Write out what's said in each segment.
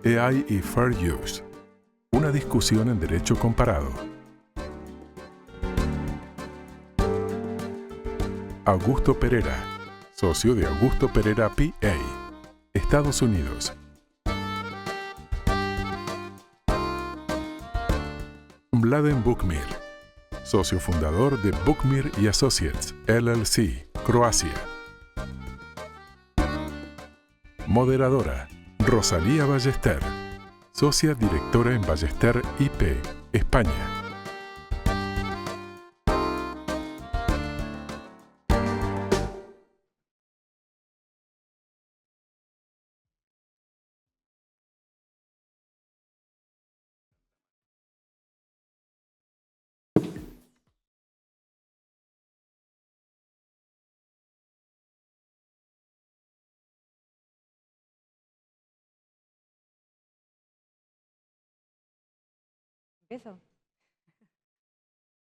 AI y Fair Use. Una discusión en derecho comparado. Augusto Pereira, socio de Augusto Pereira PA, Estados Unidos. Mladen Bukmir, socio fundador de Bukmir & Associates, LLC, Croacia. Moderadora, Rosalía Ballester, socia directora en Ballester IP, España.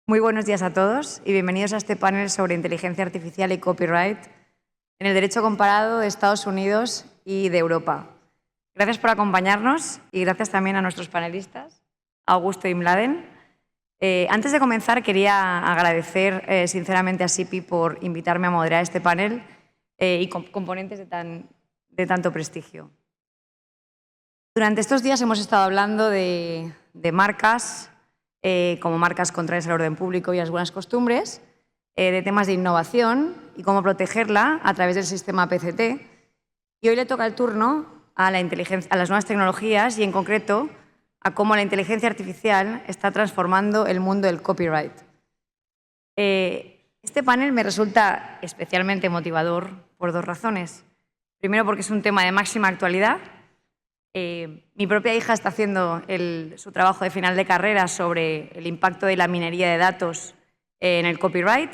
Muy buenos días a todos y bienvenidos a este panel sobre inteligencia artificial y copyright en el derecho comparado de Estados Unidos y de Europa. Gracias por acompañarnos y gracias también a nuestros panelistas, Augusto y Mladen. Antes de comenzar, quería agradecer sinceramente a SIPI por invitarme a moderar este panel y componentes de tanto prestigio. Durante estos días hemos estado hablando de marcas, como marcas contrarias al orden público y a las buenas costumbres, de temas de innovación y cómo protegerla a través del sistema PCT. Y hoy le toca el turno a las nuevas tecnologías y, en concreto, a cómo la inteligencia artificial está transformando el mundo del copyright. Este panel me resulta especialmente motivador por dos razones. Primero, porque es un tema de máxima actualidad. Mi propia hija está haciendo su trabajo de final de carrera sobre el impacto de la minería de datos en el copyright.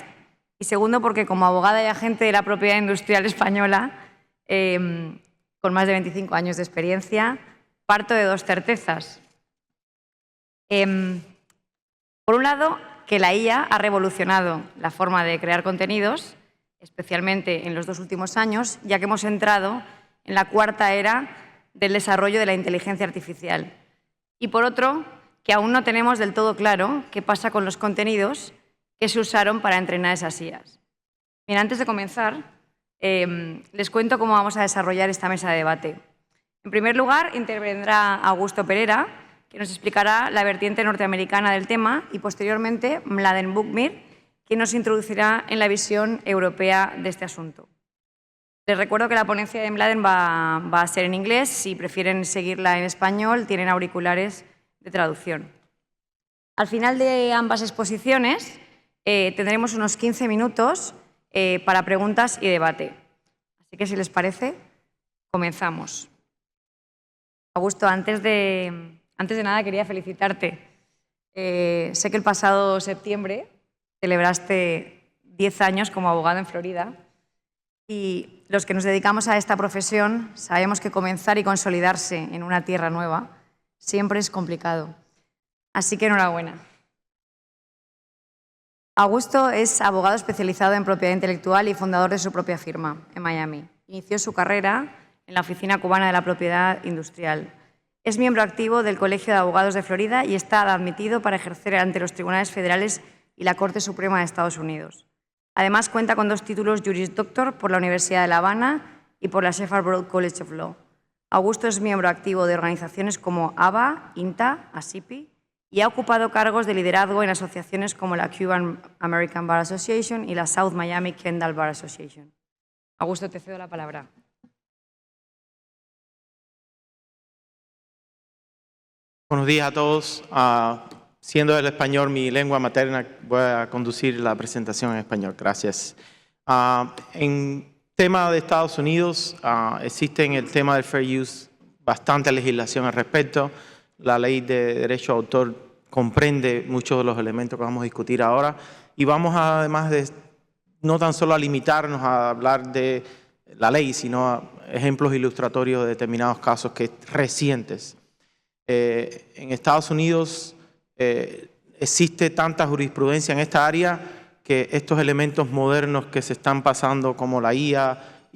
Y segundo, porque como abogada y agente de la propiedad industrial española, con más de 25 años de experiencia, parto de dos certezas. Por un lado, que la IA ha revolucionado la forma de crear contenidos, especialmente en los 2 últimos años, ya que hemos entrado en la cuarta era del desarrollo de la inteligencia artificial. Y por otro, que aún no tenemos del todo claro qué pasa con los contenidos que se usaron para entrenar esas IAs. Bien, antes de comenzar, les cuento cómo vamos a desarrollar esta mesa de debate. En primer lugar, intervendrá Augusto Pereira, que nos explicará la vertiente norteamericana del tema, y posteriormente Mladen Bukmir, que nos introducirá en la visión europea de este asunto. Les recuerdo que la ponencia de Mladen va a ser en inglés. Si prefieren seguirla en español, tienen auriculares de traducción. Al final de ambas exposiciones tendremos unos 15 minutos para preguntas y debate. Así que, si les parece, comenzamos. Augusto, antes de nada quería felicitarte. Sé que el pasado septiembre celebraste 10 años como abogado en Florida. Y los que nos dedicamos a esta profesión sabemos que comenzar y consolidarse en una tierra nueva siempre es complicado. Así que enhorabuena. Augusto es abogado especializado en propiedad intelectual y fundador de su propia firma en Miami. Inició su carrera en la Oficina Cubana de la Propiedad Industrial. Es miembro activo del Colegio de Abogados de Florida y está admitido para ejercer ante los tribunales federales y la Corte Suprema de Estados Unidos. Además, cuenta con 2 títulos Juris Doctor por la Universidad de La Habana y por la Shepherd Broad College of Law. Augusto es miembro activo de organizaciones como ABA, INTA, ASIPI y ha ocupado cargos de liderazgo en asociaciones como la Cuban American Bar Association y la South Miami Kendall Bar Association. Augusto, te cedo la palabra. Buenos días a todos. Siendo el español mi lengua materna, voy a conducir la presentación en español. Gracias. En tema de Estados Unidos, existe en el tema del Fair Use bastante legislación al respecto. La ley de derecho de autor comprende muchos de los elementos que vamos a discutir ahora. Y vamos además de no tan solo a limitarnos a hablar de la ley, sino a ejemplos ilustratorios de determinados casos recientes. En Estados Unidos existe tanta jurisprudencia en esta área que estos elementos modernos que se están pasando como la IA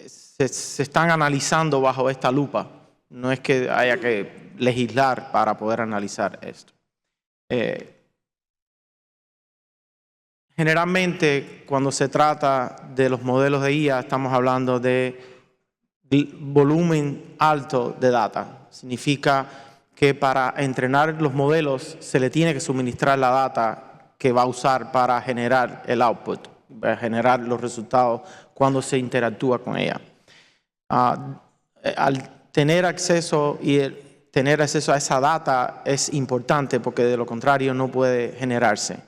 se están analizando bajo esta lupa No es que haya que legislar para poder analizar esto. Generalmente, cuando se trata de los modelos de IA, estamos hablando de volumen alto de data. Significa que para entrenar los modelos se le tiene que suministrar la data que va a usar para generar el output, para generar los resultados cuando se interactúa con ella. Al tener acceso a esa data es importante porque de lo contrario no puede generarse.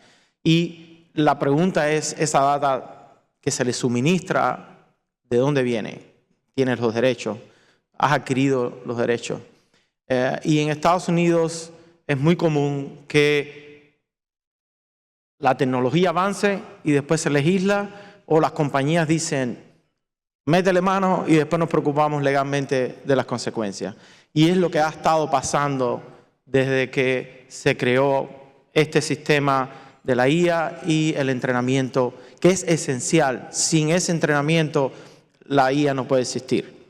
Y la pregunta es, esa data que se le suministra, ¿de dónde viene? ¿Tienes los derechos? ¿Has adquirido los derechos? Y en Estados Unidos es muy común que la tecnología avance y después se legisla, o las compañías dicen, métele mano y después nos preocupamos legalmente de las consecuencias. Y es lo que ha estado pasando desde que se creó este sistema de la IA y el entrenamiento, que es esencial. Sin ese entrenamiento, la IA no puede existir.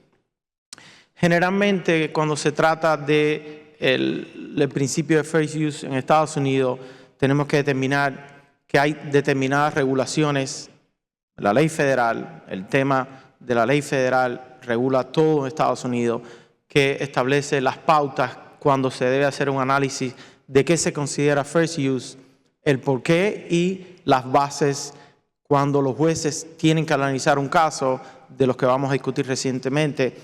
Generalmente, cuando se trata del principio de Fair Use en Estados Unidos, tenemos que determinar que hay determinadas regulaciones. La ley federal, el tema de la ley federal regula todo en Estados Unidos, que establece las pautas cuando se debe hacer un análisis de qué se considera First Use, el por qué y las bases cuando los jueces tienen que analizar un caso de los que vamos a discutir recientemente.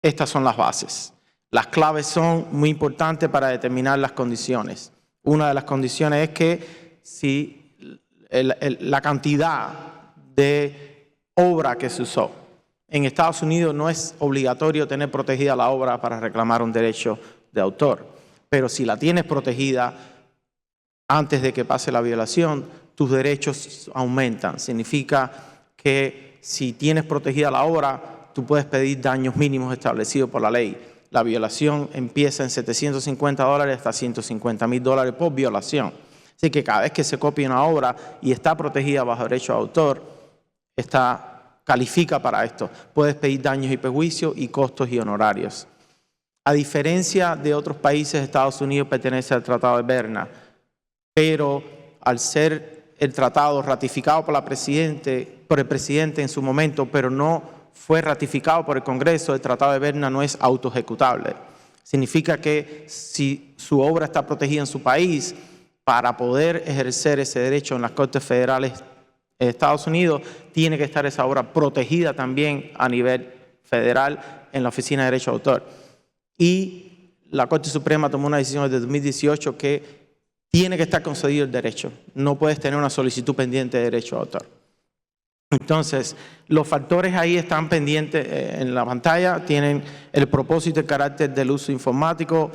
Estas son las bases. Las claves son muy importantes para determinar las condiciones. Una de las condiciones es que si la cantidad de obra que se usó. En Estados Unidos no es obligatorio tener protegida la obra para reclamar un derecho de autor, pero si la tienes protegida antes de que pase la violación, tus derechos aumentan. Significa que si tienes protegida la obra, tú puedes pedir daños mínimos establecidos por la ley. La violación empieza en $750 hasta $150,000 por violación. Así que cada vez que se copia una obra y está protegida bajo derecho de autor, califica para esto. Puedes pedir daños y perjuicios y costos y honorarios. A diferencia de otros países, Estados Unidos pertenece al Tratado de Berna, pero al ser el tratado ratificado por el presidente en su momento, pero no fue ratificado por el Congreso, el Tratado de Berna no es autoejecutable. Significa que si su obra está protegida en su país, para poder ejercer ese derecho en las Cortes Federales de Estados Unidos, tiene que estar esa obra protegida también a nivel federal en la Oficina de Derecho de Autor. Y la Corte Suprema tomó una decisión desde 2018 que tiene que estar concedido el derecho. No puedes tener una solicitud pendiente de derecho de autor. Entonces, los factores ahí están pendientes en la pantalla. Tienen el propósito y el carácter del uso informático,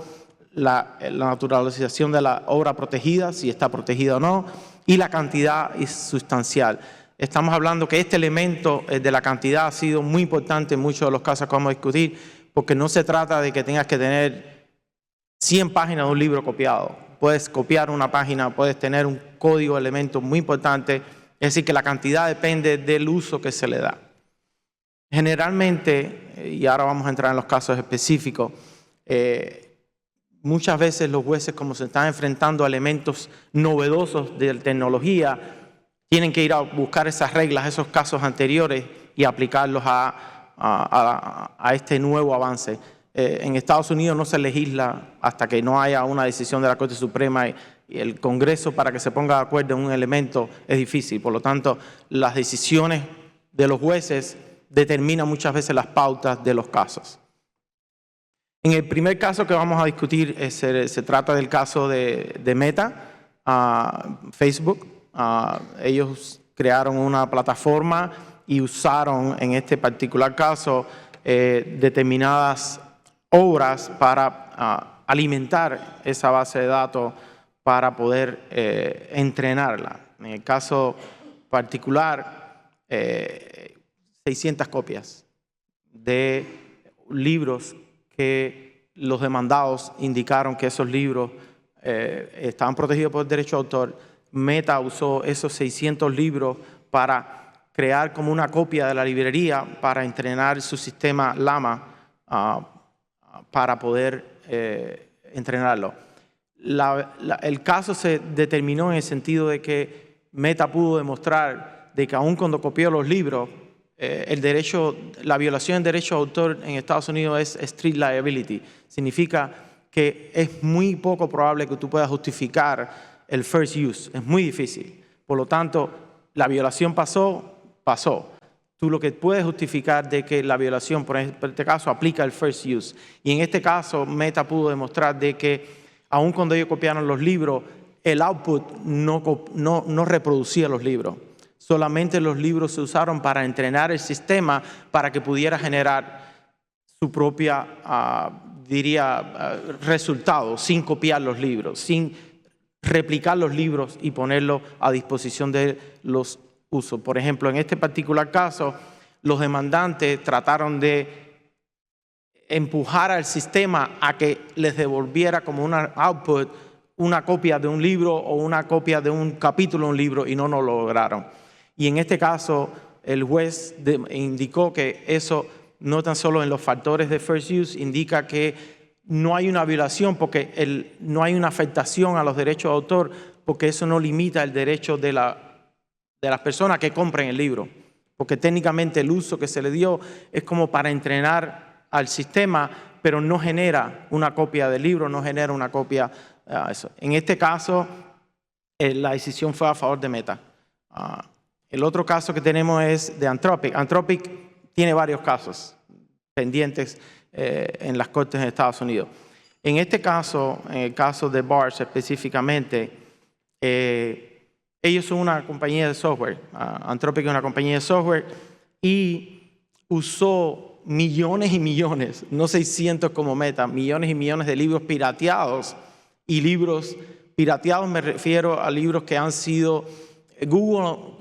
la naturalización de la obra protegida, si está protegida o no, y la cantidad sustancial. Estamos hablando que este elemento de la cantidad ha sido muy importante en muchos de los casos que vamos a discutir, porque no se trata de que tengas que tener 100 páginas de un libro copiado. Puedes copiar una página, puedes tener un código de elementos muy importante. Es decir, que la cantidad depende del uso que se le da. Generalmente, y ahora vamos a entrar en los casos específicos, muchas veces los jueces, como se están enfrentando a elementos novedosos de tecnología, tienen que ir a buscar esas reglas, esos casos anteriores y aplicarlos a este nuevo avance. En Estados Unidos no se legisla hasta que no haya una decisión de la Corte Suprema y el Congreso para que se ponga de acuerdo en un elemento es difícil. Por lo tanto, las decisiones de los jueces determinan muchas veces las pautas de los casos. En el primer caso que vamos a discutir se trata del caso de Meta, Facebook. Ellos crearon una plataforma y usaron en este particular caso determinadas obras para alimentar esa base de datos para poder entrenarla. En el caso particular, 600 copias de libros que los demandados indicaron que esos libros estaban protegidos por el derecho de autor. Meta usó esos 600 libros para crear como una copia de la librería para entrenar su sistema Llama para poder entrenarlo. El caso se determinó en el sentido de que Meta pudo demostrar de que aun cuando copió los libros, la violación del derecho de autor en Estados Unidos es strict liability. Significa que es muy poco probable que tú puedas justificar el first use. Es muy difícil. Por lo tanto, la violación pasó. Tú lo que puedes justificar de que la violación, por este caso, aplica el first use. Y en este caso, Meta pudo demostrar de que aun cuando ellos copiaron los libros, el output no reproducía los libros. Solamente los libros se usaron para entrenar el sistema para que pudiera generar su propia, resultado, sin copiar los libros, sin replicar los libros y ponerlos a disposición de los usos. Por ejemplo, en este particular caso, los demandantes trataron de empujar al sistema a que les devolviera como una output una copia de un libro o una copia de un capítulo de un libro y no lo lograron. Y en este caso, el juez indicó que eso no tan solo en los factores de first use, indica que no hay una violación porque no hay una afectación a los derechos de autor, porque eso no limita el derecho de las personas que compren el libro. Porque técnicamente el uso que se le dio es como para entrenar al sistema, pero no genera una copia del libro, no genera una copia. En este caso, la decisión fue a favor de Meta. El otro caso que tenemos es de Anthropic. Anthropic tiene varios casos pendientes en las cortes de Estados Unidos. En este caso, en el caso de Bars específicamente, ellos son una compañía de software. Anthropic es una compañía de software y usó millones y millones, no 600 como Meta, millones y millones de libros pirateados. Y libros pirateados me refiero a libros que han sido... Google,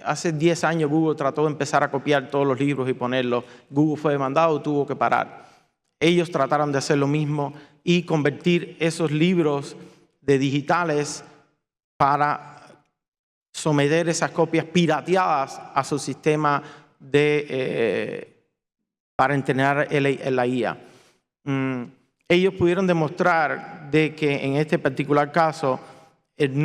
hace 10 años Google trató de empezar a copiar todos los libros y ponerlos. Google fue demandado, tuvo que parar. Ellos trataron de hacer lo mismo y convertir esos libros de digitales para someter esas copias pirateadas a su sistema para entrenar la IA. Ellos pudieron demostrar de que en este particular caso ellos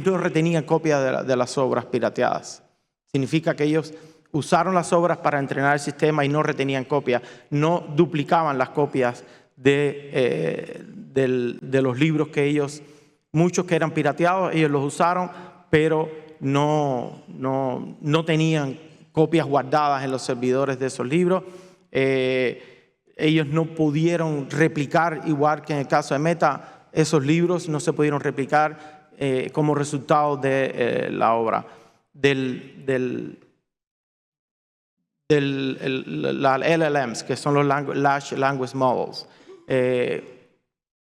no retenían copias de las obras pirateadas. Significa que ellos usaron las obras para entrenar el sistema y no retenían copias, no duplicaban las copias de los libros que ellos, muchos que eran pirateados, ellos los usaron, pero no tenían copias guardadas en los servidores de esos libros. Ellos no pudieron replicar, igual que en el caso de Meta, esos libros no se pudieron replicar como resultado de la obra, las LLMs, que son los Large Language Models.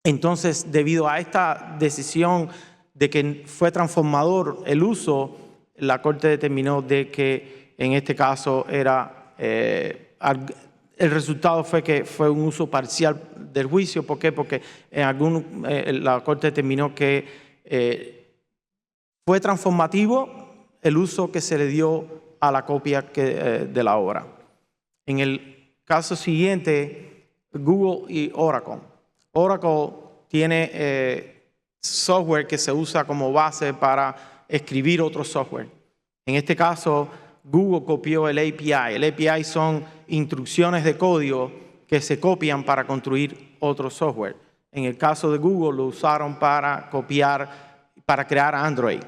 Entonces, debido a esta decisión de que fue transformador el uso, la Corte determinó de que en este caso el resultado fue que fue un uso parcial del juicio. ¿Por qué? Porque la Corte determinó que fue transformativo el uso que se le dio a la copia de la obra. En el caso siguiente, Google y Oracle. Oracle tiene software que se usa como base para escribir otro software. En este caso, Google copió el API. El API son instrucciones de código que se copian para construir otro software. En el caso de Google lo usaron para crear Android.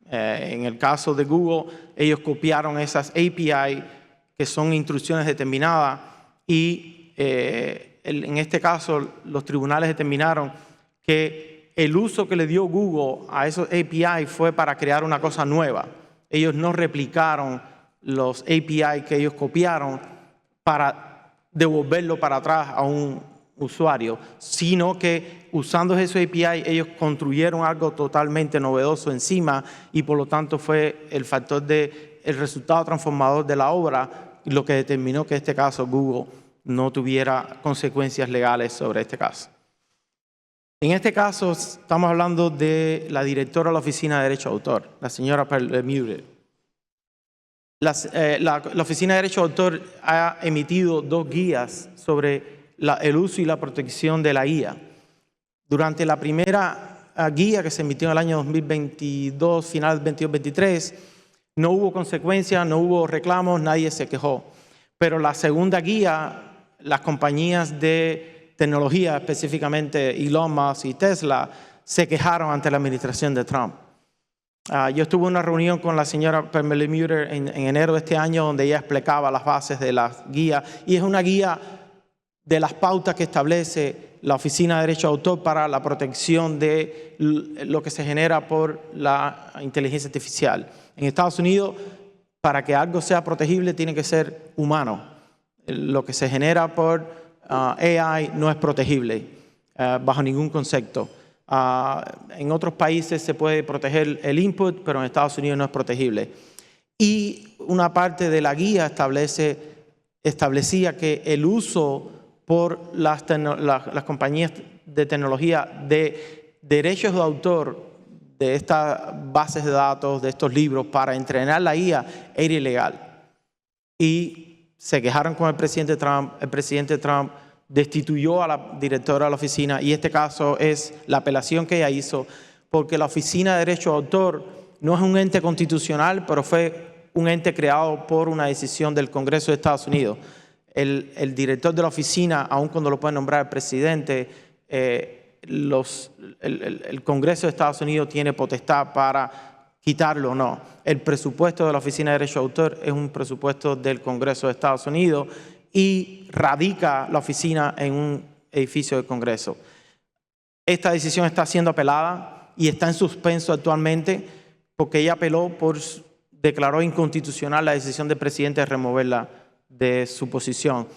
En el caso de Google, ellos copiaron esas API que son instrucciones determinadas y en este caso los tribunales determinaron que el uso que le dio Google a esos API fue para crear una cosa nueva. Ellos no replicaron los API que ellos copiaron para devolverlo para atrás a un usuario, sino que usando esos API ellos construyeron algo totalmente novedoso encima y por lo tanto fue el factor el resultado transformador de la obra lo que determinó que en este caso Google no tuviera consecuencias legales sobre este caso. En este caso estamos hablando de la directora de la Oficina de Derecho de Autor, la señora Perlemuter. La Oficina de Derecho de Autor ha emitido 2 guías sobre el uso y la protección de la IA. Durante la primera guía que se emitió en el año 2022, final 22-23, no hubo consecuencias, no hubo reclamos, nadie se quejó. Pero la segunda guía, las compañías de tecnología, específicamente Elon Musk y Tesla, se quejaron ante la administración de Trump. Yo estuve en una reunión con la señora Perlmutter en enero de este año donde ella explicaba las bases de la guía y es una guía de las pautas que establece la Oficina de Derecho de Autor para la protección de lo que se genera por la inteligencia artificial. En Estados Unidos, para que algo sea protegible, tiene que ser humano. Lo que se genera por AI no es protegible bajo ningún concepto. En otros países se puede proteger el input, pero en Estados Unidos no es protegible. Y una parte de la guía establecía que el uso por las compañías de tecnología de derechos de autor de estas bases de datos, de estos libros, para entrenar la IA era ilegal. Y se quejaron con el presidente Trump. El presidente Trump destituyó a la directora de la oficina y este caso es la apelación que ella hizo porque la Oficina de Derecho de Autor no es un ente constitucional, pero fue un ente creado por una decisión del Congreso de Estados Unidos. El director de la oficina, aun cuando lo puede nombrar el presidente, el Congreso de Estados Unidos tiene potestad para quitarlo o no. El presupuesto de la Oficina de Derecho de Autor es un presupuesto del Congreso de Estados Unidos y radica la oficina en un edificio del Congreso. Esta decisión está siendo apelada y está en suspenso actualmente porque ella declaró inconstitucional la decisión del presidente de removerla de su posición.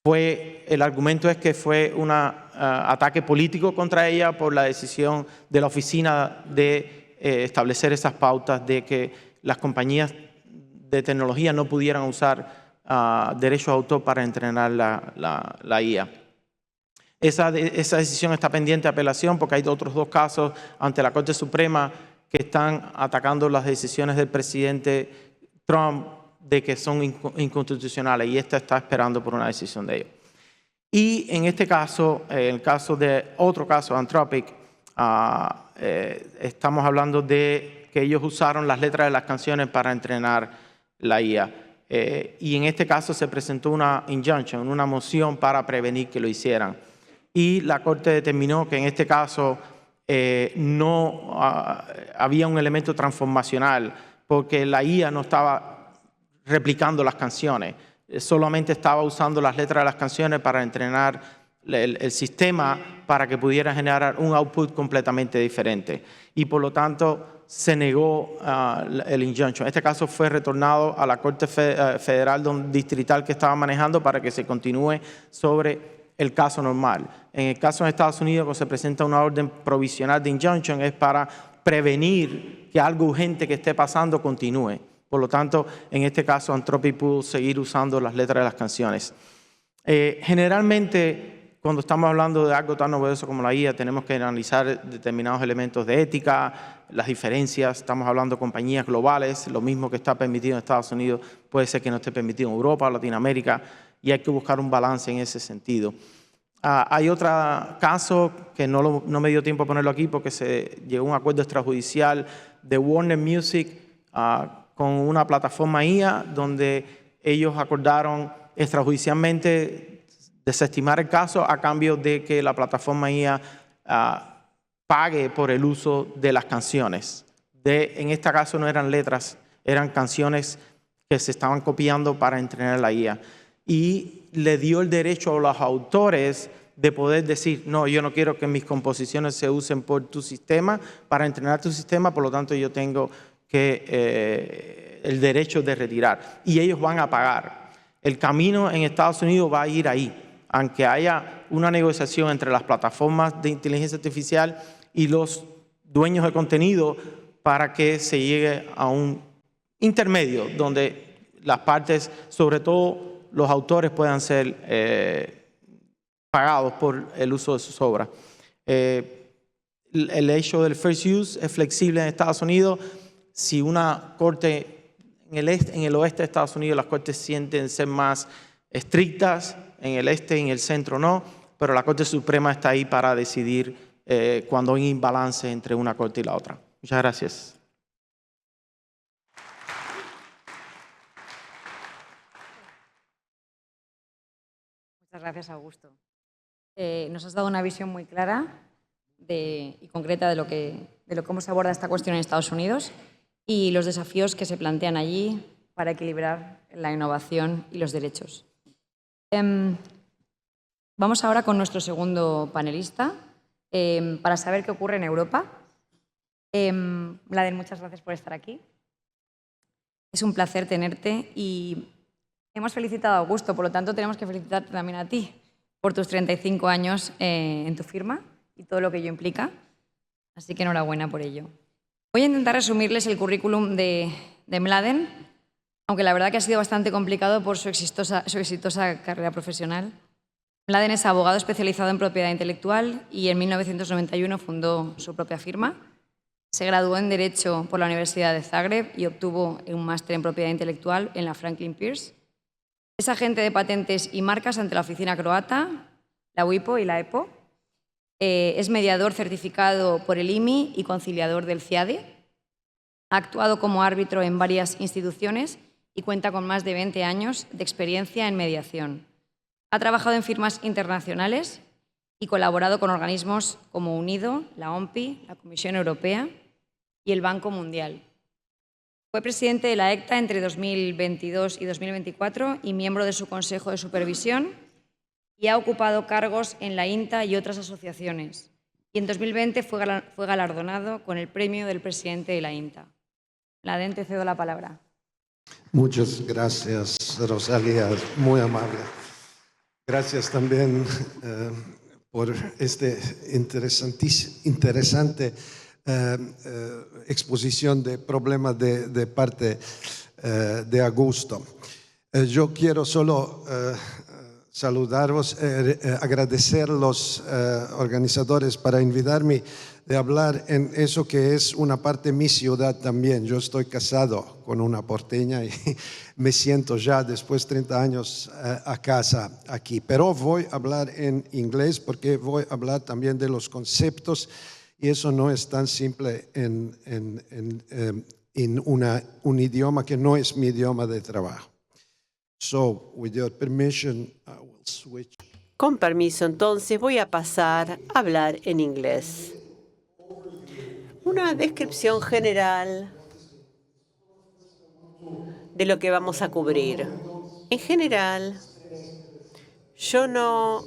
El argumento es que fue un ataque político contra ella por la decisión de la oficina de establecer esas pautas de que las compañías de tecnología no pudieran usar derechos de autor para entrenar la IA. Esa decisión está pendiente de apelación porque hay otros 2 casos ante la Corte Suprema que están atacando las decisiones del presidente Trump de que son inconstitucionales y esta está esperando por una decisión de ellos. Y en este caso, en el caso de otro caso, Anthropic, estamos hablando de que ellos usaron las letras de las canciones para entrenar la IA. Y en este caso se presentó una injunction, una moción para prevenir que lo hicieran. Y la Corte determinó que en este caso no había un elemento transformacional porque la IA no estaba replicando las canciones, solamente estaba usando las letras de las canciones para entrenar el sistema para que pudiera generar un output completamente diferente. Y por lo tanto se negó el injunction. Este caso fue retornado a la Corte Federal Distrital que estaba manejando para que se continúe sobre el caso normal. En el caso de Estados Unidos, cuando se presenta una orden provisional de injunction, es para prevenir que algo urgente que esté pasando continúe. Por lo tanto, en este caso, Anthropic pudo seguir usando las letras de las canciones. Generalmente, cuando estamos hablando de algo tan novedoso como la IA, tenemos que analizar determinados elementos de ética, las diferencias. Estamos hablando de compañías globales. Lo mismo que está permitido en Estados Unidos puede ser que no esté permitido en Europa o Latinoamérica, y hay que buscar un balance en ese sentido. Hay otro caso que no me dio tiempo a ponerlo aquí porque se llegó a un acuerdo extrajudicial de Warner Music con una plataforma IA donde ellos acordaron extrajudicialmente desestimar el caso a cambio de que la plataforma IA pague por el uso de las canciones. En este caso no eran letras, eran canciones que se estaban copiando para entrenar la IA. Y le dio el derecho a los autores de poder decir, no, yo no quiero que mis composiciones se usen por tu sistema, para entrenar tu sistema, por lo tanto yo tengo el derecho de retirar. Y ellos van a pagar. El camino en Estados Unidos va a ir ahí, aunque haya una negociación entre las plataformas de inteligencia artificial y los dueños de contenido para que se llegue a un intermedio donde las partes, sobre todo los autores, puedan ser pagados por el uso de sus obras. El hecho del first use es flexible en Estados Unidos. Si una corte en el oeste de Estados Unidos las cortes tienden a ser más estrictas, en el este y en el centro no, pero la Corte Suprema está ahí para decidir cuando hay imbalance entre una corte y la otra. Muchas gracias. Muchas gracias, Augusto. Nos has dado una visión muy clara y concreta de cómo se aborda esta cuestión en Estados Unidos y los desafíos que se plantean allí para equilibrar la innovación y los derechos. Vamos ahora con nuestro segundo panelista para saber qué ocurre en Europa. Mladen, muchas gracias por estar aquí. Es un placer tenerte y hemos felicitado a Augusto, por lo tanto tenemos que felicitarte también a ti por tus 35 años en tu firma y todo lo que ello implica. Así que enhorabuena por ello. Voy a intentar resumirles el currículum de Mladen, aunque la verdad que ha sido bastante complicado por su exitosa carrera profesional. Mladen es abogado especializado en propiedad intelectual y en 1991 fundó su propia firma. Se graduó en Derecho por la Universidad de Zagreb y obtuvo un máster en propiedad intelectual en la Franklin Pierce. Es agente de patentes y marcas ante la oficina croata, la WIPO y la EPO. Es mediador certificado por el IMI y conciliador del CIADE. Ha actuado como árbitro en varias instituciones y cuenta con más de 20 años de experiencia en mediación. Ha trabajado en firmas internacionales y colaborado con organismos como UNIDO, la OMPI, la Comisión Europea y el Banco Mundial. Fue presidente de la ECTA entre 2022 y 2024 y miembro de su Consejo de Supervisión y ha ocupado cargos en la INTA y otras asociaciones. Y en 2020 fue galardonado con el premio del presidente de la INTA. Mladen, te cedo la palabra. Muchas gracias, Rosalía, muy amable. Gracias también por este interesante exposición de problemas de parte de Augusto. Yo quiero solo saludaros, agradecer a los organizadores para invitarme de hablar en eso que es una parte de mi ciudad también. Yo estoy casado con una porteña y me siento ya después de 30 años a casa aquí. Pero voy a hablar en inglés porque voy a hablar también de los conceptos y eso no es tan simple en un idioma que no es mi idioma de trabajo. So, with your permission, I will switch. Con permiso, entonces voy a pasar a hablar en inglés. Una descripción general de lo que vamos a cubrir. En general, yo no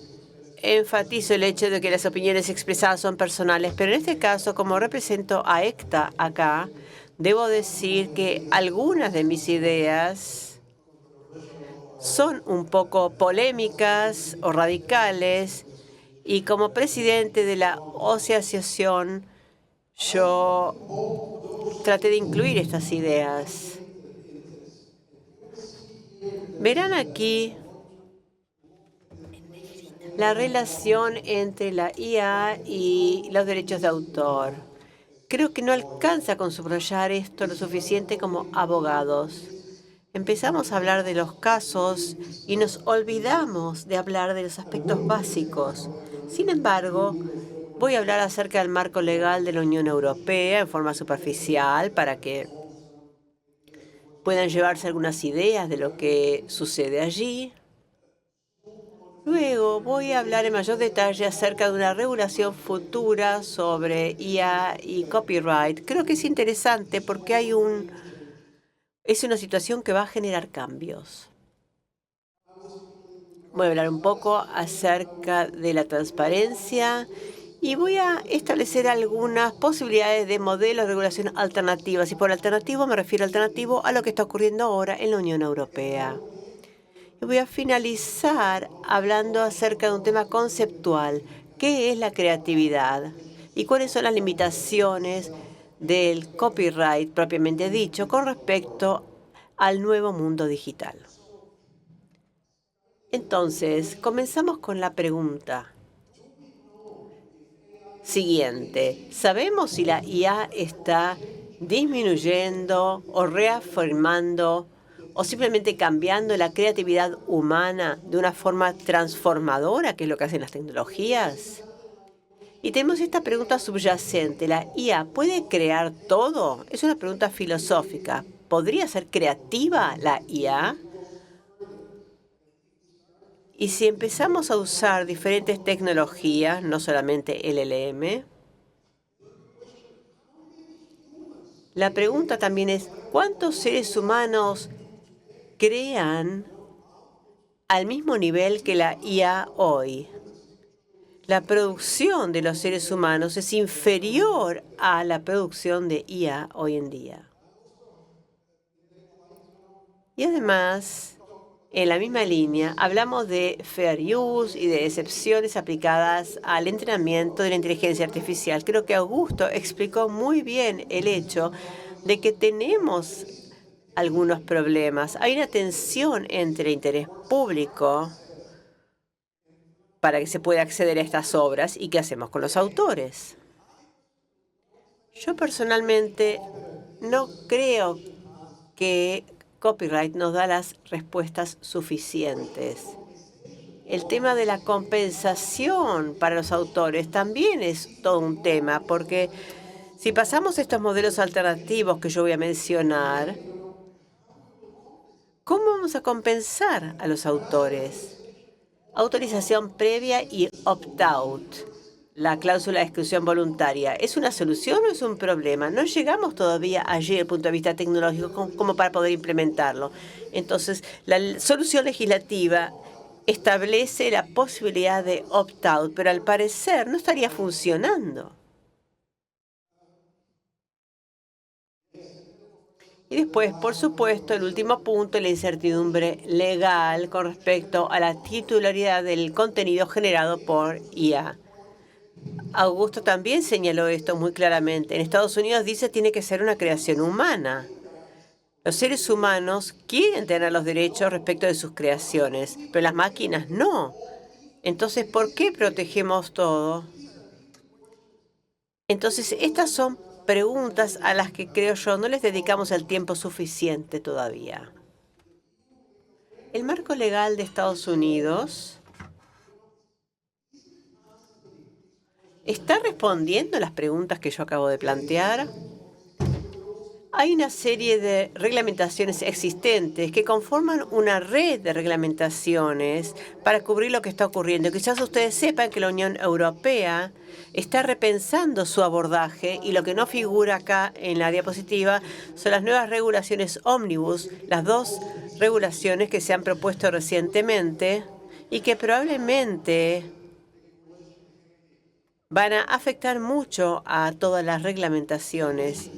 enfatizo el hecho de que las opiniones expresadas son personales, pero en este caso, como represento a ECTA acá, debo decir que algunas de mis ideas son un poco polémicas o radicales y como presidente de la asociación yo traté de incluir estas ideas. Verán aquí la relación entre la IA y los derechos de autor. Creo que no alcanza con subrayar esto lo suficiente como abogados. Empezamos a hablar de los casos y nos olvidamos de hablar de los aspectos básicos. Sin embargo, voy a hablar acerca del marco legal de la Unión Europea en forma superficial para que puedan llevarse algunas ideas de lo que sucede allí. Luego voy a hablar en mayor detalle acerca de una regulación futura sobre IA y copyright. Creo que es interesante porque es una situación que va a generar cambios. Voy a hablar un poco acerca de la transparencia y voy a establecer algunas posibilidades de modelos de regulación alternativas. Y por alternativo me refiero alternativo a lo que está ocurriendo ahora en la Unión Europea. Y voy a finalizar hablando acerca de un tema conceptual. ¿Qué es la creatividad? ¿Y cuáles son las limitaciones del copyright propiamente dicho con respecto al nuevo mundo digital? Entonces, comenzamos con la pregunta siguiente. ¿Sabemos si la IA está disminuyendo o reafirmando o simplemente cambiando la creatividad humana de una forma transformadora, que es lo que hacen las tecnologías? Y tenemos esta pregunta subyacente. ¿La IA puede crear todo? Es una pregunta filosófica. ¿Podría ser creativa la IA? Y si empezamos a usar diferentes tecnologías, no solamente LLM, la pregunta también es, ¿cuántos seres humanos crean al mismo nivel que la IA hoy? La producción de los seres humanos es inferior a la producción de IA hoy en día. Y además, en la misma línea, hablamos de fair use y de excepciones aplicadas al entrenamiento de la inteligencia artificial. Creo que Augusto explicó muy bien el hecho de que tenemos algunos problemas. Hay una tensión entre interés público para que se pueda acceder a estas obras y qué hacemos con los autores. Yo personalmente no creo que copyright nos da las respuestas suficientes. El tema de la compensación para los autores también es todo un tema, porque si pasamos estos modelos alternativos que yo voy a mencionar, ¿cómo vamos a compensar a los autores? Autorización previa y opt-out. La cláusula de exclusión voluntaria. ¿Es una solución o es un problema? No llegamos todavía allí desde el punto de vista tecnológico como para poder implementarlo. Entonces, la solución legislativa establece la posibilidad de opt-out, pero al parecer no estaría funcionando. Y después, por supuesto, el último punto, la incertidumbre legal con respecto a la titularidad del contenido generado por IA. Augusto también señaló esto muy claramente. En Estados Unidos dice que tiene que ser una creación humana. Los seres humanos quieren tener los derechos respecto de sus creaciones, pero las máquinas no. Entonces, ¿por qué protegemos todo? Entonces, estas son preguntas a las que creo yo no les dedicamos el tiempo suficiente todavía. El marco legal de Estados Unidos ¿está respondiendo a las preguntas que yo acabo de plantear? Hay una serie de reglamentaciones existentes que conforman una red de reglamentaciones para cubrir lo que está ocurriendo. Quizás ustedes sepan que la Unión Europea está repensando su abordaje y lo que no figura acá en la diapositiva son las nuevas regulaciones ómnibus, las dos regulaciones que se han propuesto recientemente y que probablemente van a afectar mucho a todas las reglamentaciones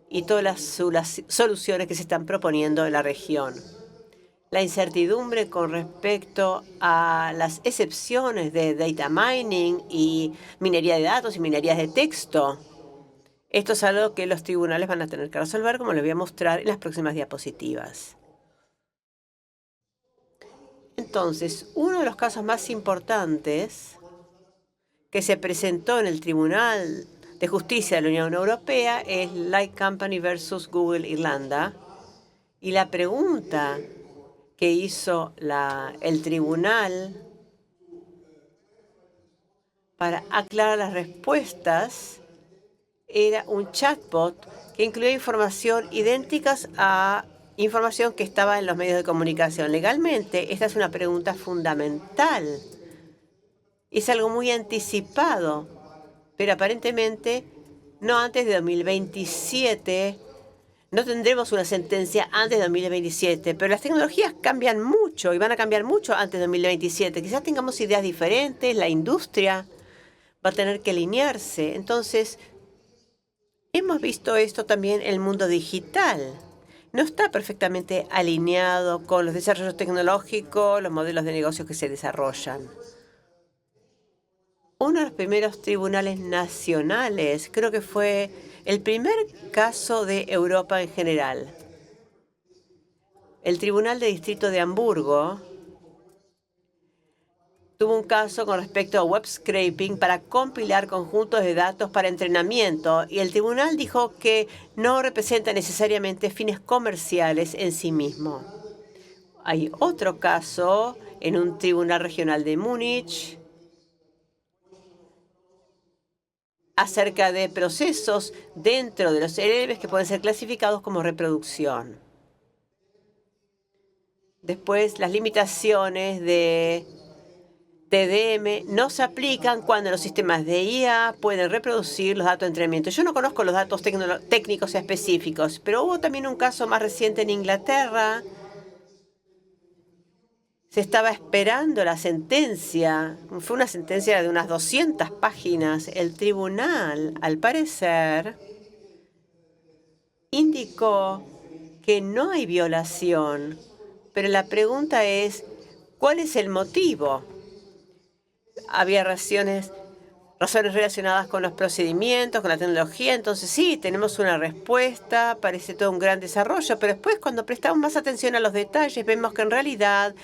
y todas las soluciones que se están proponiendo en la región. La incertidumbre con respecto a las excepciones de data mining y minería de datos y minerías de texto. Esto es algo que los tribunales van a tener que resolver, como les voy a mostrar en las próximas diapositivas. Entonces, uno de los casos más importantes que se presentó en el Tribunal de Justicia de la Unión Europea es Light Company versus Google Irlanda. Y la pregunta que hizo el tribunal para aclarar las respuestas era un chatbot que incluía información idénticas a información que estaba en los medios de comunicación. Legalmente, esta es una pregunta fundamental. Es algo muy anticipado, pero aparentemente no antes de 2027. No tendremos una sentencia antes de 2027, pero las tecnologías cambian mucho y van a cambiar mucho antes de 2027. Quizás tengamos ideas diferentes, la industria va a tener que alinearse. Entonces, hemos visto esto también en el mundo digital. No está perfectamente alineado con los desarrollos tecnológicos, los modelos de negocio que se desarrollan. Uno de los primeros tribunales nacionales, creo que fue el primer caso de Europa en general. El Tribunal de Distrito de Hamburgo tuvo un caso con respecto a web scraping para compilar conjuntos de datos para entrenamiento y el tribunal dijo que no representa necesariamente fines comerciales en sí mismo. Hay otro caso en un tribunal regional de Múnich acerca de procesos dentro de los LLMs que pueden ser clasificados como reproducción. Después, las limitaciones de TDM no se aplican cuando los sistemas de IA pueden reproducir los datos de entrenamiento. Yo no conozco los datos técnicos específicos, pero hubo también un caso más reciente en Inglaterra. Se estaba esperando la sentencia. Fue una sentencia de unas 200 páginas. El tribunal, al parecer, indicó que no hay violación. Pero la pregunta es, ¿cuál es el motivo? Había razones relacionadas con los procedimientos, con la tecnología. Entonces sí, tenemos una respuesta, parece todo un gran desarrollo, pero después cuando prestamos más atención a los detalles, vemos que en realidad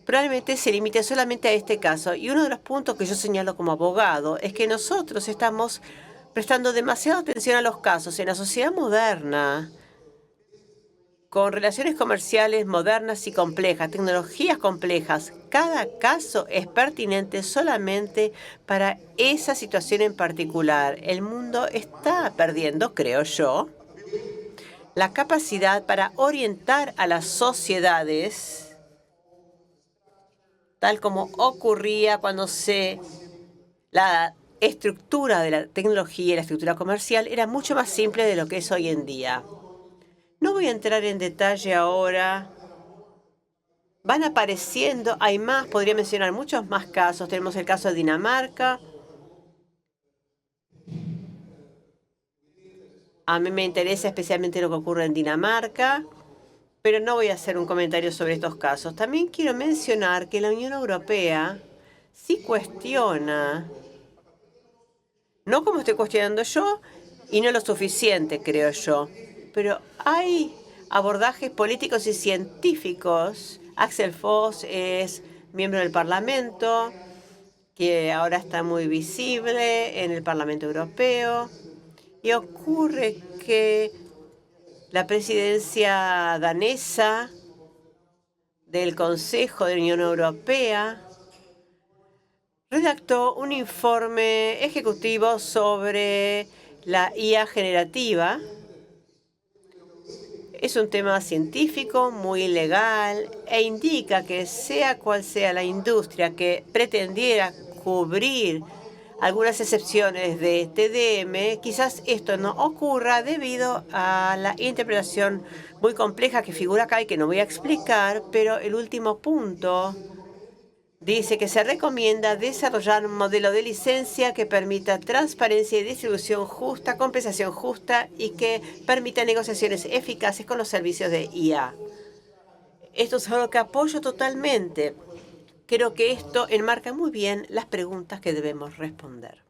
probablemente se limite solamente a este caso. Y uno de los puntos que yo señalo como abogado es que nosotros estamos prestando demasiada atención a los casos. En la sociedad moderna, con relaciones comerciales modernas y complejas, tecnologías complejas, cada caso es pertinente solamente para esa situación en particular. El mundo está perdiendo, creo yo, la capacidad para orientar a las sociedades, tal como ocurría cuando la estructura de la tecnología y la estructura comercial era mucho más simple de lo que es hoy en día. No voy a entrar en detalle ahora. Van apareciendo, hay más, podría mencionar muchos más casos. Tenemos el caso de Dinamarca. A mí me interesa especialmente lo que ocurre en Dinamarca, pero no voy a hacer un comentario sobre estos casos. También quiero mencionar que la Unión Europea sí cuestiona, no como estoy cuestionando yo, y no lo suficiente, creo yo, pero hay abordajes políticos y científicos. Axel Voss es miembro del Parlamento, que ahora está muy visible en el Parlamento Europeo. Y ocurre que la presidencia danesa del Consejo de la Unión Europea redactó un informe ejecutivo sobre la IA generativa. Es un tema científico, muy legal, e indica que sea cual sea la industria que pretendiera cubrir algunas excepciones de TDM, quizás esto no ocurra debido a la interpretación muy compleja que figura acá y que no voy a explicar, pero el último punto dice que se recomienda desarrollar un modelo de licencia que permita transparencia y distribución justa, compensación justa y que permita negociaciones eficaces con los servicios de IA. Esto es algo que apoyo totalmente. Creo que esto enmarca muy bien las preguntas que debemos responder.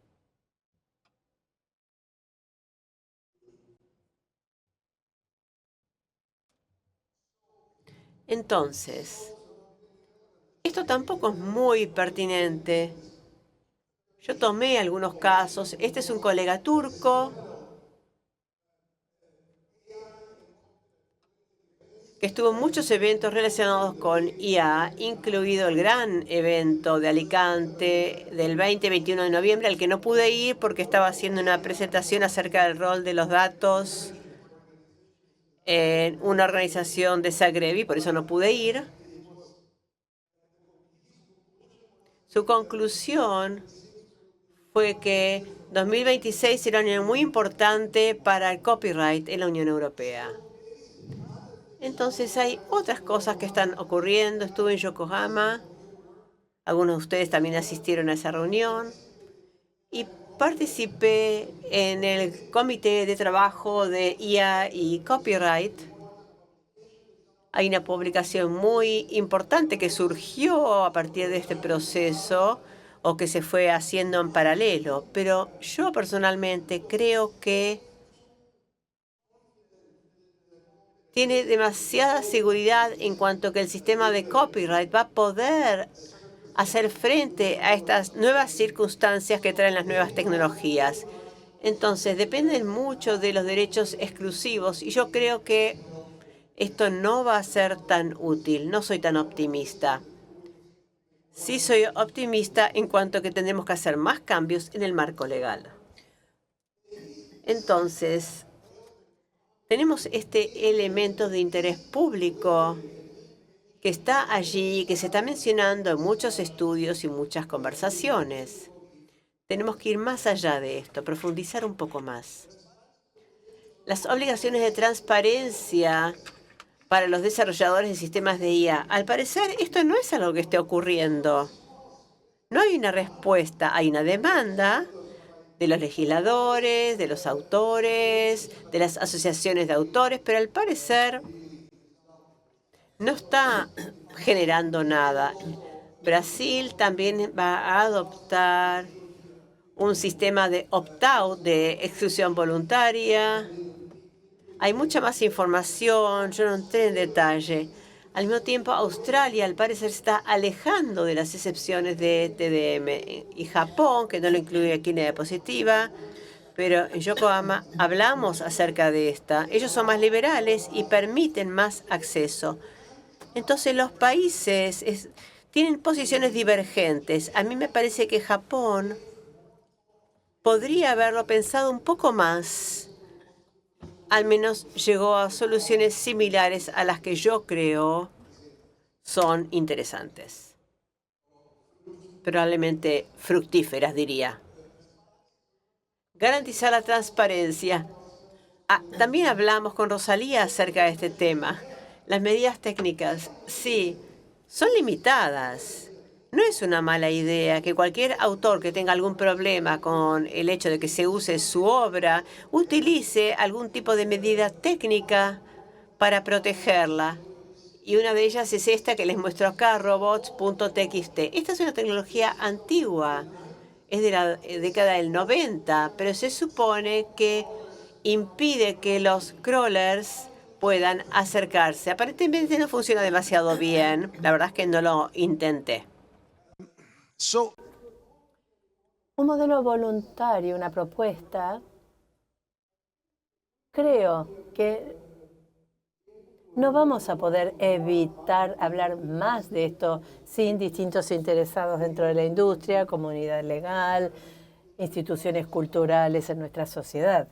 Entonces, esto tampoco es muy pertinente. Yo tomé algunos casos. Este es un colega turco que estuvo en muchos eventos relacionados con IA, incluido el gran evento de Alicante del 20-21 de noviembre, al que no pude ir porque estaba haciendo una presentación acerca del rol de los datos en una organización de Zagreb y por eso no pude ir. Su conclusión fue que 2026 será un año muy importante para el copyright en la Unión Europea. Entonces hay otras cosas que están ocurriendo. Estuve en Yokohama. Algunos de ustedes también asistieron a esa reunión. Y participé en el comité de trabajo de IA y copyright. Hay una publicación muy importante que surgió a partir de este proceso o que se fue haciendo en paralelo. Pero yo personalmente creo que tiene demasiada seguridad en cuanto que el sistema de copyright va a poder hacer frente a estas nuevas circunstancias que traen las nuevas tecnologías. Entonces, dependen mucho de los derechos exclusivos y yo creo que esto no va a ser tan útil. No soy tan optimista. Sí soy optimista en cuanto a que tendremos que hacer más cambios en el marco legal. Entonces, tenemos este elemento de interés público que está allí, que se está mencionando en muchos estudios y muchas conversaciones. Tenemos que ir más allá de esto, profundizar un poco más. Las obligaciones de transparencia para los desarrolladores de sistemas de IA. Al parecer, esto no es algo que esté ocurriendo. No hay una respuesta, hay una demanda de los legisladores, de los autores, de las asociaciones de autores, pero al parecer no está generando nada. Brasil también va a adoptar un sistema de opt-out, de exclusión voluntaria. Hay mucha más información, yo no entré en detalle. Al mismo tiempo, Australia, al parecer, se está alejando de las excepciones de TDM. Y Japón, que no lo incluye aquí en la diapositiva, pero en Yokohama hablamos acerca de esta. Ellos son más liberales y permiten más acceso. Entonces, los países tienen posiciones divergentes. A mí me parece que Japón podría haberlo pensado un poco más. Al menos llegó a soluciones similares a las que yo creo son interesantes. Probablemente fructíferas, diría. Garantizar la transparencia. También hablamos con Rosalía acerca de este tema. Las medidas técnicas, sí, son limitadas. No es una mala idea que cualquier autor que tenga algún problema con el hecho de que se use su obra utilice algún tipo de medida técnica para protegerla. Y una de ellas es esta que les muestro acá, robots.txt. Esta es una tecnología antigua, es de la década del 90, pero se supone que impide que los crawlers puedan acercarse. Aparentemente no funciona demasiado bien. La verdad es que no lo intenté. Un modelo voluntario, una propuesta, creo que no vamos a poder evitar hablar más de esto sin distintos interesados dentro de la industria, comunidad legal, instituciones culturales en nuestra sociedad.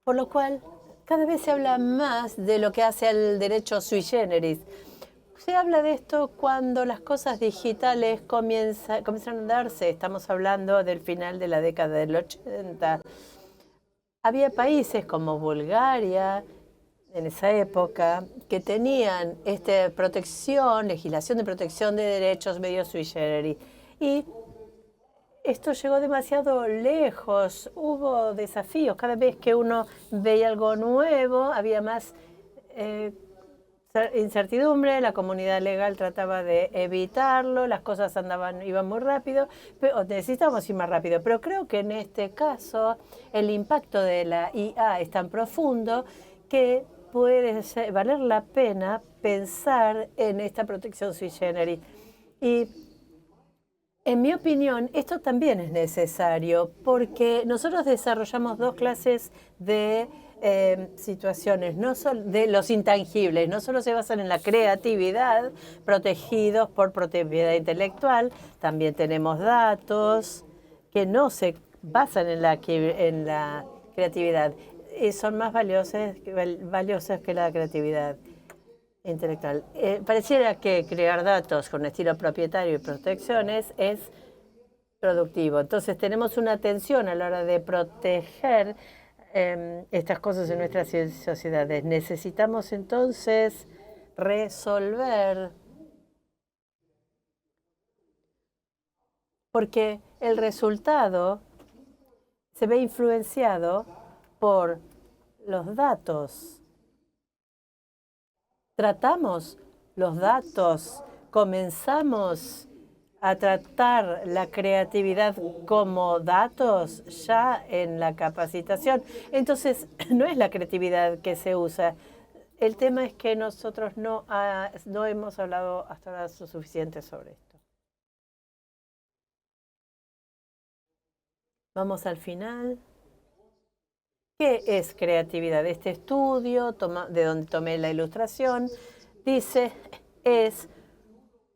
Por lo cual, cada vez se habla más de lo que hace al derecho sui generis. Se habla de esto cuando las cosas digitales comienzan a darse. Estamos hablando del final de la década del 80. Había países como Bulgaria, en esa época, que tenían legislación de protección de derechos medio sui generis. Y esto llegó demasiado lejos, hubo desafíos. Cada vez que uno veía algo nuevo, había más incertidumbre, la comunidad legal trataba de evitarlo, las cosas iban muy rápido, pero necesitamos ir más rápido. Pero creo que en este caso el impacto de la IA es tan profundo que puede valer la pena pensar en esta protección sui generis. Y en mi opinión, esto también es necesario porque nosotros desarrollamos dos clases de situaciones, no solo de los intangibles, no solo se basan en la creatividad, protegidos por propiedad intelectual, también tenemos datos que no se basan en la creatividad y son más valiosos que la creatividad intelectual. Pareciera que crear datos con estilo propietario y protecciones es productivo. Entonces tenemos una tensión a la hora de proteger estas cosas en nuestras sociedades. Necesitamos entonces resolver, porque el resultado se ve influenciado por los datos. Tratamos los datos, comenzamos a tratar la creatividad como datos ya en la capacitación. Entonces, no es la creatividad que se usa. El tema es que nosotros no hemos hablado hasta ahora lo suficiente sobre esto. Vamos al final. ¿Qué es creatividad? Este estudio, de donde tomé la ilustración, dice es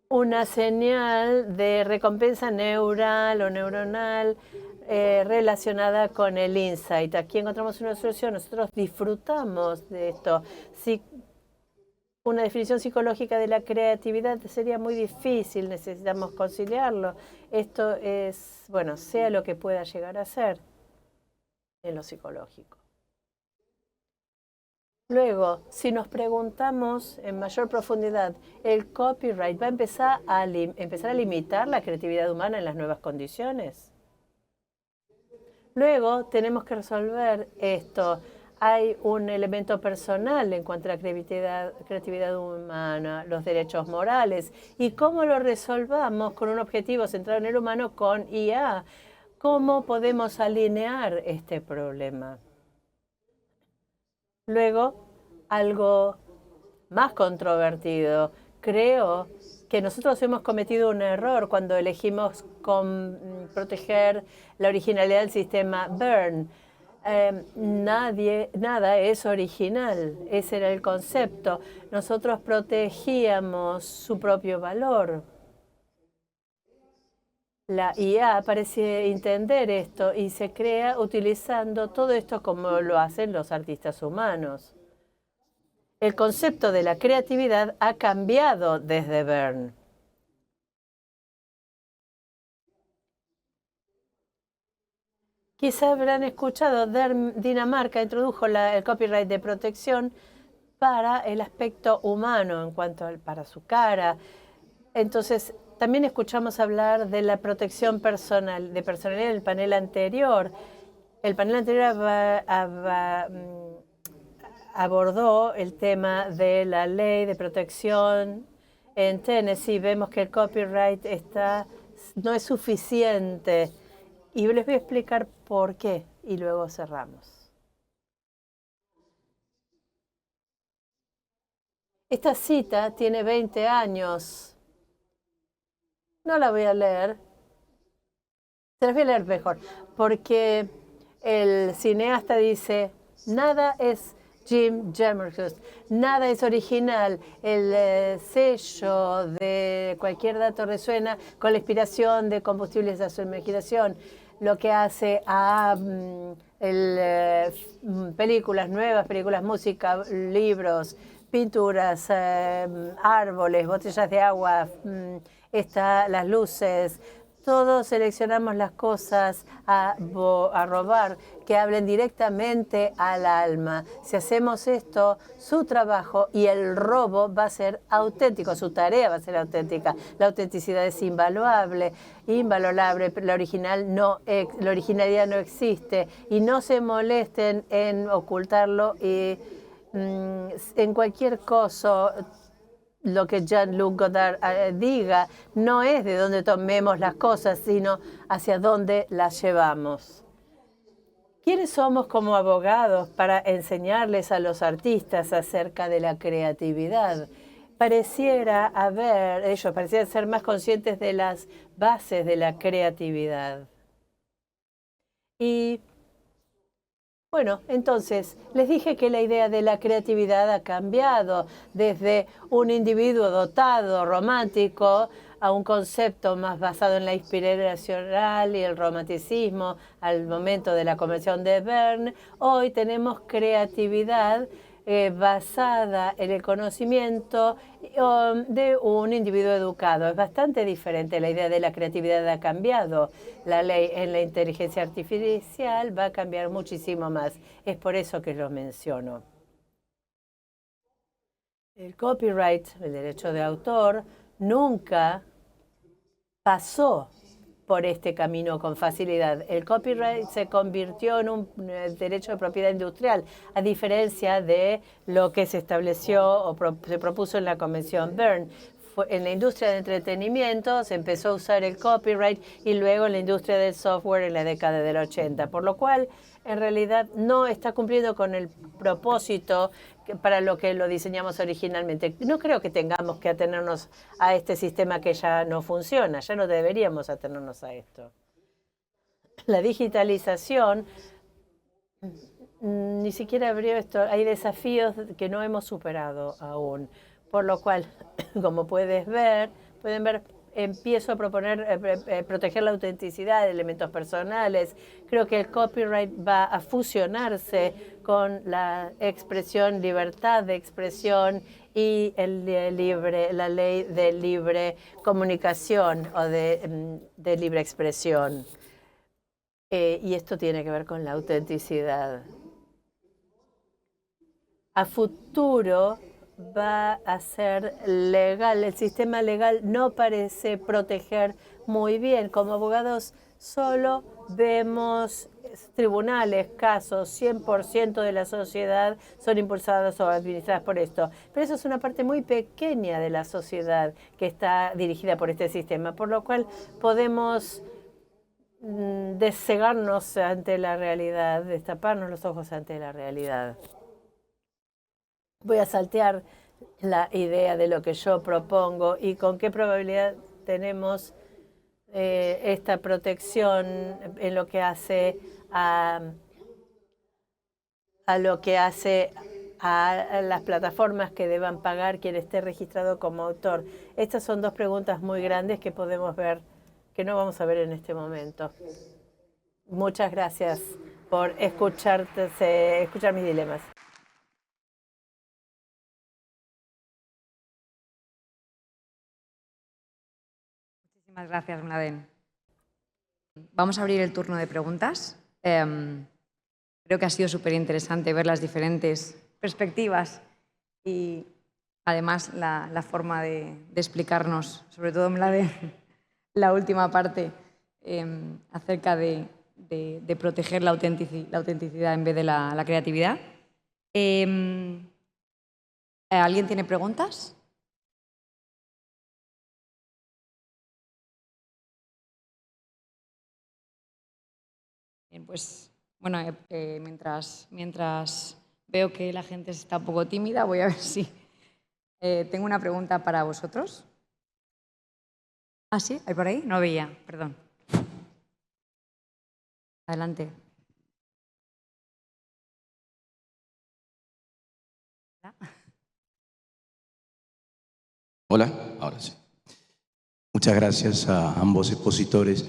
una señal de recompensa neural o neuronal relacionada con el insight. Aquí encontramos una solución. Nosotros disfrutamos de esto. Si una definición psicológica de la creatividad sería muy difícil, necesitamos conciliarlo. Esto es, bueno, sea lo que pueda llegar a ser en lo psicológico. Luego, si nos preguntamos en mayor profundidad, ¿el copyright va a empezar a limitar la creatividad humana en las nuevas condiciones? Luego, tenemos que resolver esto. Hay un elemento personal en cuanto a la creatividad humana, los derechos morales, y cómo lo resolvamos con un objetivo centrado en el humano con IA. ¿Cómo podemos alinear este problema? Luego, algo más controvertido. Creo que nosotros hemos cometido un error cuando elegimos proteger la originalidad del sistema Berne. Nada es original. Ese era el concepto. Nosotros protegíamos su propio valor. La IA parece entender esto y se crea utilizando todo esto como lo hacen los artistas humanos. El concepto de la creatividad ha cambiado desde Berne. Quizá habrán escuchado, Dinamarca introdujo el copyright de protección para el aspecto humano en cuanto para su cara. Entonces, también escuchamos hablar de la protección personal, de personalidad en el panel anterior. El panel anterior abordó el tema de la ley de protección en Tennessee. Vemos que el copyright no es suficiente. Y les voy a explicar por qué y luego cerramos. Esta cita tiene 20 años. No la voy a leer. Se las voy a leer mejor. Porque el cineasta dice, nada es Jim Jarmusch, nada es original. El sello de cualquier dato resuena con la inspiración de combustibles de su imaginación. Lo que hace a películas nuevas, películas, música, libros, pinturas, árboles, botellas de agua, las luces. Todos seleccionamos las cosas a robar que hablen directamente al alma. Si hacemos esto, su trabajo y el robo va a ser auténtico, su tarea va a ser auténtica. La autenticidad es invaluable, invalorable, la originalidad no existe. Y no se molesten en ocultarlo y en cualquier cosa. Lo que Jean-Luc Godard diga no es de dónde tomemos las cosas, sino hacia dónde las llevamos. ¿Quiénes somos como abogados para enseñarles a los artistas acerca de la creatividad? Ellos parecieran ser más conscientes de las bases de la creatividad. Y bueno, entonces, les dije que la idea de la creatividad ha cambiado desde un individuo dotado, romántico, a un concepto más basado en la inspiración y el romanticismo al momento de la Convención de Berne. Hoy tenemos creatividad basada en el conocimiento de un individuo educado. Es bastante diferente. La idea de la creatividad ha cambiado. La ley en la inteligencia artificial va a cambiar muchísimo más. Es por eso que lo menciono. El copyright, el derecho de autor, nunca pasó por este camino con facilidad. El copyright se convirtió en un derecho de propiedad industrial, a diferencia de lo que se estableció o se propuso en la Convención Berne. en la industria de entretenimiento se empezó a usar el copyright y luego en la industria del software en la década del 80, por lo cual en realidad no está cumpliendo con el propósito para lo que lo diseñamos originalmente. No creo que tengamos que atenernos a este sistema que ya no funciona, ya no deberíamos atenernos a esto. La digitalización, ni siquiera abrió esto, hay desafíos que no hemos superado aún, por lo cual, como pueden ver, empiezo a proponer proteger la autenticidad de elementos personales. Creo que el copyright va a fusionarse con la expresión, libertad de expresión y la ley de libre comunicación o de libre expresión. Y esto tiene que ver con la autenticidad. A futuro va a ser legal. El sistema legal no parece proteger muy bien. Como abogados solo vemos tribunales, casos, 100% de la sociedad son impulsadas o administradas por esto. Pero eso es una parte muy pequeña de la sociedad que está dirigida por este sistema, por lo cual podemos descegarnos ante la realidad, destaparnos los ojos ante la realidad. Voy a saltear la idea de lo que yo propongo y con qué probabilidad tenemos esta protección en lo que hace a las plataformas que deban pagar quien esté registrado como autor. Estas son dos preguntas muy grandes que podemos ver, que no vamos a ver en este momento. Muchas gracias por escuchar mis dilemas. Muchísimas gracias, Mladen. Vamos a abrir el turno de preguntas. Creo que ha sido súper interesante ver las diferentes perspectivas y además la forma de explicarnos, sobre todo Mladen, la última parte acerca de proteger la autenticidad en vez de la creatividad. ¿Alguien tiene preguntas? Bien, pues bueno, mientras veo que la gente está un poco tímida, voy a ver si tengo una pregunta para vosotros. Ah, sí, ¿hay por ahí? No veía, perdón. Adelante. Hola, ahora sí. Muchas gracias a ambos expositores.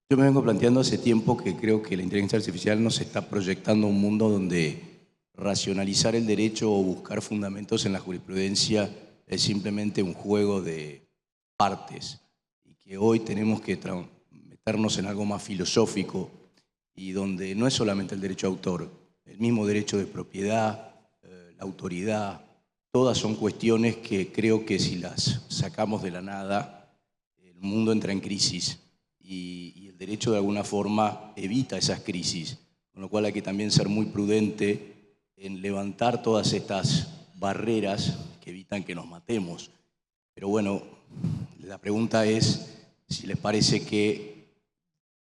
Yo me vengo planteando hace tiempo que creo que la inteligencia artificial nos está proyectando un mundo donde racionalizar el derecho o buscar fundamentos en la jurisprudencia es simplemente un juego de partes y que hoy tenemos que meternos en algo más filosófico y donde no es solamente el derecho de autor, el mismo derecho de propiedad, la autoridad, todas son cuestiones que creo que si las sacamos de la nada, el mundo entra en crisis y el derecho de alguna forma evita esas crisis, con lo cual hay que también ser muy prudente en levantar todas estas barreras que evitan que nos matemos. Pero bueno, la pregunta es si les parece que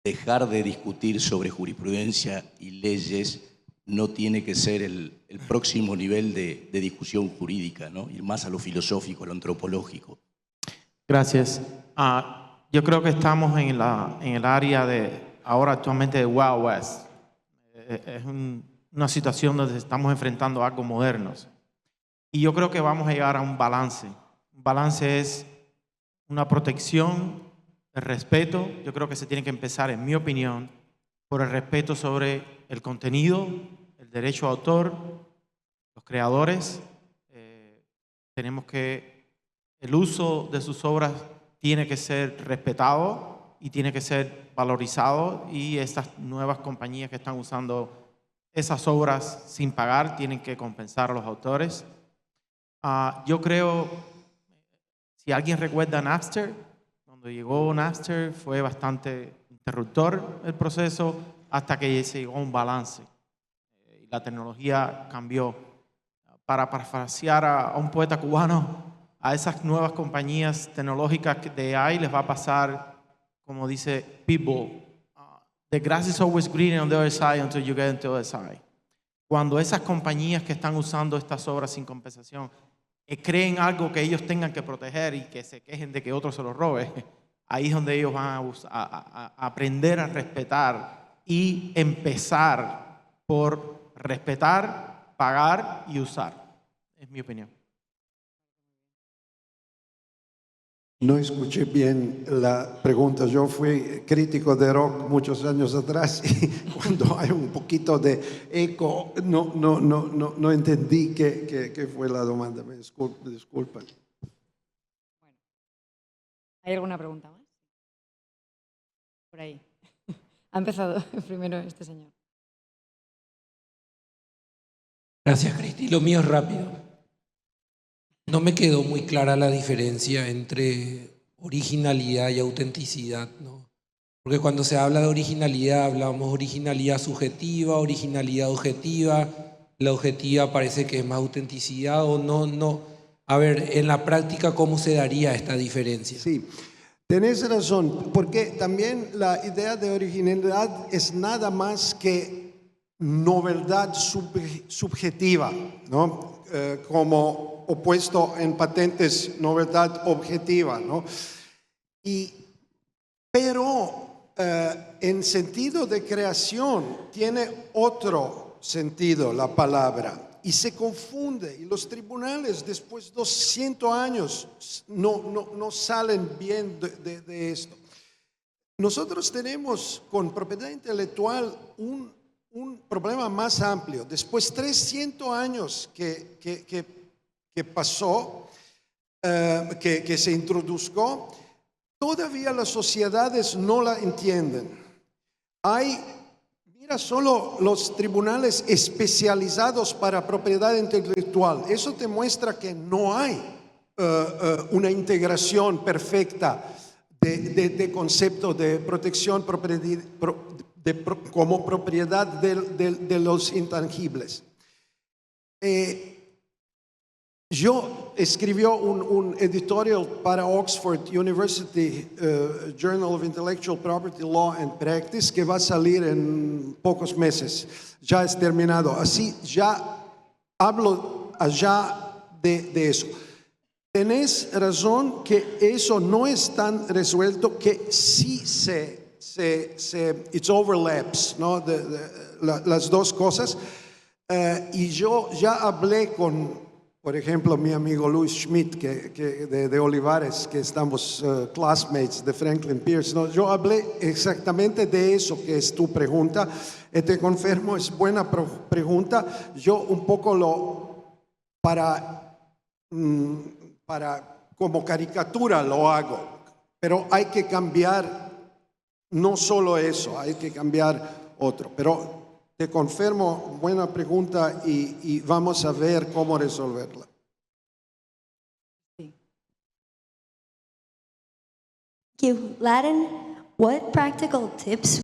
dejar de discutir sobre jurisprudencia y leyes no tiene que ser el próximo nivel de discusión jurídica, ¿no? Ir más a lo filosófico, a lo antropológico. Gracias. Yo creo que estamos en el área ahora actualmente de Wild West. Es una situación donde estamos enfrentando algo modernos. Y yo creo que vamos a llegar a un balance. Un balance es una protección, el respeto. Yo creo que se tiene que empezar, en mi opinión, por el respeto sobre el contenido, el derecho de autor, los creadores. Tenemos que el uso de sus obras tiene que ser respetado y tiene que ser valorizado, y estas nuevas compañías que están usando esas obras sin pagar tienen que compensar a los autores. Yo creo, si alguien recuerda Napster, cuando llegó Napster fue bastante interruptor el proceso hasta que se llegó a un balance. La tecnología cambió. Para parafrasear a un poeta cubano, a esas nuevas compañías tecnológicas de AI les va a pasar, como dice Pitbull, the grass is always green on the other side until you get into the other side. Cuando esas compañías que están usando estas obras sin compensación creen algo que ellos tengan que proteger y que se quejen de que otro se lo robe, ahí es donde ellos van a aprender a respetar y empezar por respetar, pagar y usar. Es mi opinión. No escuché bien la pregunta. Yo fui crítico de rock muchos años atrás y cuando hay un poquito de eco no entendí qué fue la demanda. Me disculpan. Bueno, ¿hay alguna pregunta más? Por ahí. Ha empezado primero este señor. Gracias, Cristi. Lo mío es rápido. No me quedó muy clara la diferencia entre originalidad y autenticidad, ¿no? Porque cuando se habla de originalidad, hablamos de originalidad subjetiva, originalidad objetiva. La objetiva parece que es más autenticidad o no. A ver, en la práctica, ¿cómo se daría esta diferencia? Sí, tenés razón, porque también la idea de originalidad es nada más que novedad subjetiva, ¿no? Como opuesto en patentes, novedad objetiva, ¿no? Pero en sentido de creación tiene otro sentido la palabra y se confunde, y los tribunales después de 200 años no salen bien de esto. Nosotros tenemos con propiedad intelectual un problema más amplio. Después de 300 años que pasó, que se introdujo, todavía las sociedades no la entienden. Mira solo los tribunales especializados para propiedad intelectual. Eso te muestra que no hay una integración perfecta de concepto de protección como propiedad de los intangibles. Yo escribí un editorial para Oxford University Journal of Intellectual Property Law and Practice que va a salir en pocos meses. Ya es terminado. Así ya hablo allá de eso. Tenés razón que eso no es tan resuelto, que sí it's overlaps, ¿no? Las dos cosas. Y yo ya hablé con, por ejemplo, mi amigo Luis Schmidt, de Olivares, que estamos classmates de Franklin Pierce, ¿no? Yo hablé exactamente de eso que es tu pregunta. Y te confirmo, es buena pregunta. Yo un poco para como caricatura lo hago, pero hay que cambiar no solo eso, hay que cambiar otro. Pero te confirmo, buena pregunta y vamos a ver cómo resolverla. Latin, what practical tips?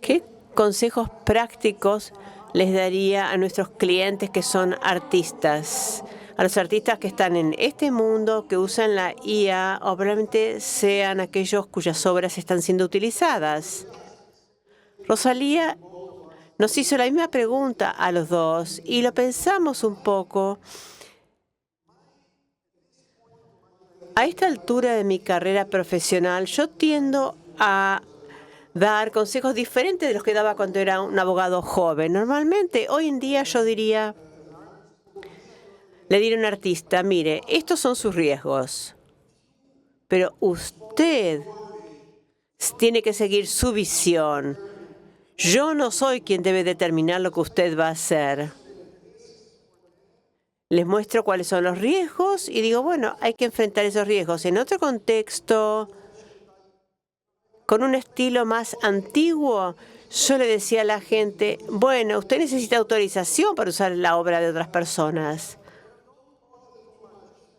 ¿Qué consejos prácticos les daría a nuestros clientes que son artistas? A los artistas que están en este mundo, que usan la IA, o probablemente sean aquellos cuyas obras están siendo utilizadas. Rosalía nos hizo la misma pregunta a los dos y lo pensamos un poco. A esta altura de mi carrera profesional, yo tiendo a dar consejos diferentes de los que daba cuando era un abogado joven. Normalmente, hoy en día yo diría, le diré a un artista, mire, estos son sus riesgos, pero usted tiene que seguir su visión. Yo no soy quien debe determinar lo que usted va a hacer. Les muestro cuáles son los riesgos y digo, bueno, hay que enfrentar esos riesgos. En otro contexto, con un estilo más antiguo, yo le decía a la gente, bueno, usted necesita autorización para usar la obra de otras personas.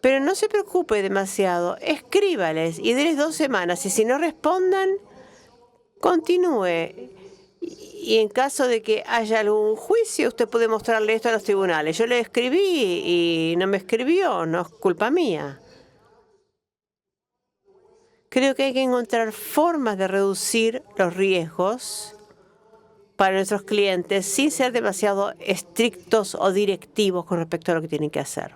Pero no se preocupe demasiado, escríbales y déles 2 semanas y si no respondan, continúe. Y en caso de que haya algún juicio, usted puede mostrarle esto a los tribunales. Yo le escribí y no me escribió, no es culpa mía. Creo que hay que encontrar formas de reducir los riesgos para nuestros clientes sin ser demasiado estrictos o directivos con respecto a lo que tienen que hacer.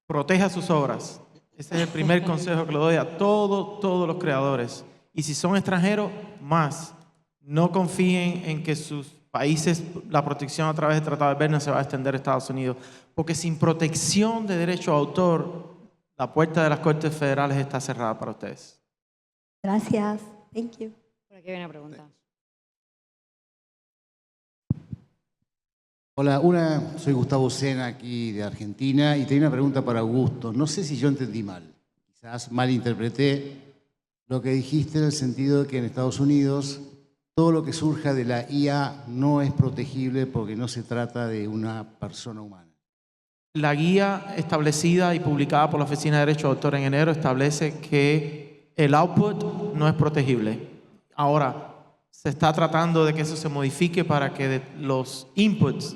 Proteja sus obras. Ese es el primer consejo que le doy a todos los creadores. Y si son extranjeros, más. No confíen en que sus países, la protección a través del Tratado de Berna se va a extender a Estados Unidos. Porque sin protección de derecho de autor, la puerta de las Cortes Federales está cerrada para ustedes. Gracias. Thank you. Por aquí hay una pregunta. Hola, soy Gustavo Sena, aquí de Argentina, y tenía una pregunta para Augusto. No sé si yo entendí mal, quizás malinterpreté lo que dijiste en el sentido de que en Estados Unidos todo lo que surja de la IA no es protegible porque no se trata de una persona humana. La guía establecida y publicada por la Oficina de Derecho de Autor en enero establece que el output no es protegible. Ahora, se está tratando de que eso se modifique para que de los inputs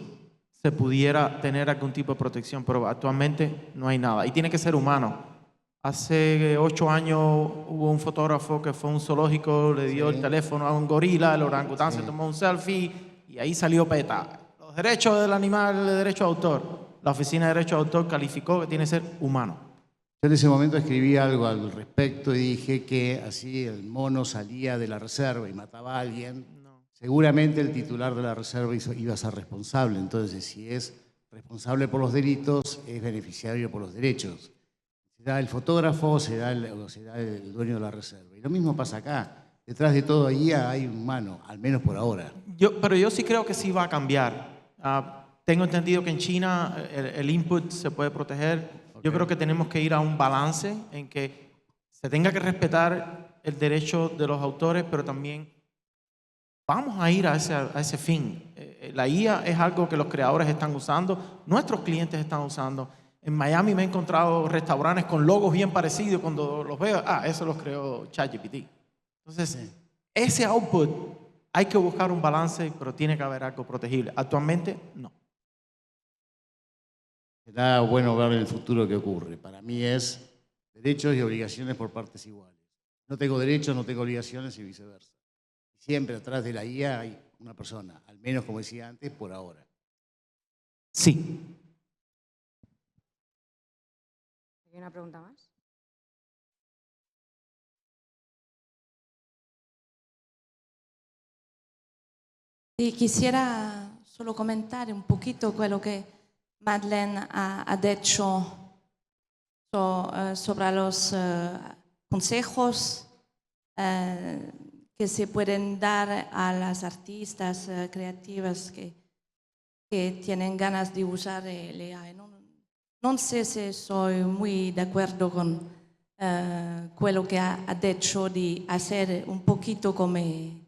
se pudiera tener algún tipo de protección, pero actualmente no hay nada. Y tiene que ser humano. Hace 8 años hubo un fotógrafo que fue a un zoológico, le dio el teléfono a un gorila, el orangután se tomó un selfie y ahí salió PETA. Los derechos del animal, el derecho de autor. La Oficina de Derecho de Autor calificó que tiene que ser humano. Yo en ese momento escribí algo al respecto y dije que así el mono salía de la reserva y mataba a alguien, seguramente el titular de la reserva iba a ser responsable. Entonces, si es responsable por los delitos, es beneficiario por los derechos. Será el fotógrafo o será el dueño de la reserva. Y lo mismo pasa acá. Detrás de todo ahí hay un humano, al menos por ahora. Pero yo sí creo que sí va a cambiar. Tengo entendido que en China el input se puede proteger. Okay. Yo creo que tenemos que ir a un balance en que se tenga que respetar el derecho de los autores, pero también vamos a ir a ese fin. La IA es algo que los creadores están usando, nuestros clientes están usando. En Miami me he encontrado restaurantes con logos bien parecidos. Cuando los veo, eso los creó ChatGPT. Entonces, ese output hay que buscar un balance, pero tiene que haber algo protegible. Actualmente, no. Será bueno ver en el futuro qué ocurre. Para mí es derechos y obligaciones por partes iguales. No tengo derechos, no tengo obligaciones y viceversa. Siempre atrás de la IA hay una persona, al menos como decía antes, por ahora. Sí. ¿Hay una pregunta más? Sí, quisiera solo commentare un poquito quello che Madeleine ha dicho sobre los consejos que se pueden dar a las artistas creativas que tienen ganas de usar el AI. Non sé se soy muy de acuerdo con quello che ha dicho de hacer un poquito come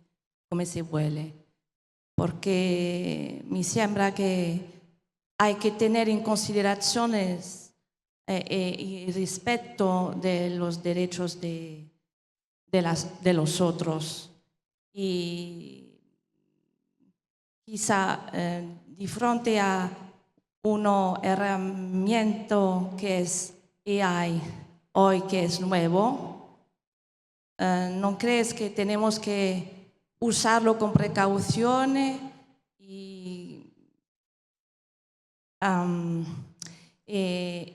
se vuole, porque me sembra que hay que tener en consideración el respeto de los derechos de los otros. Y quizá de frente a una herramienta que es AI hoy, que es nuevo, ¿no crees que tenemos que usarlo con precaución y